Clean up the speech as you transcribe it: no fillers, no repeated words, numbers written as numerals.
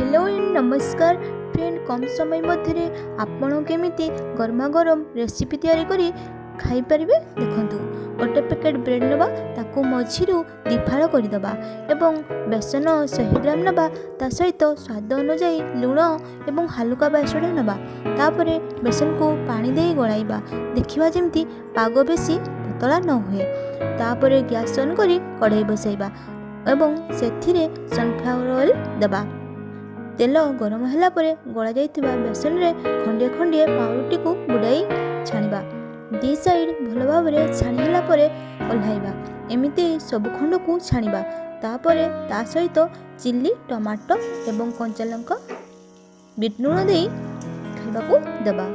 Hello and नमस्कार friend. कम समय मध्य आपण केमिति गरमा गरम रेसिपी तैयारी करी खाई परिबे देखंतु। गोटे पैकेट ब्रेड नबा ताकू मझिरु दिफाळ करदबा एवं बेसन 100 ग्राम नबा ता सहित स्वाद अनुजाई लुण एवं हालुका बेसन नबा तापरे बेसन को पानी दे गलाइबा देखिबा जेमती पाग बेसी पतला न हुए। तापरे गैस ऑन करी कढ़ाई बसाइबा एवं सेथिरे सनफ्लावर ऑयल दबा। तेल गरम होला परे गला जाइथिबा बेसन रे खंडे खंडे पाउरुटी को बुड़ाई छाणिबा। दी साइड भल भाव छाणी होला परे ओल्हाइबा। एमिति सब खंड को छाणिबा। तापरे ता सहित चिल्ली टमाटो एवं कंचा लंका बीट लूण दे खाइबा को दबा।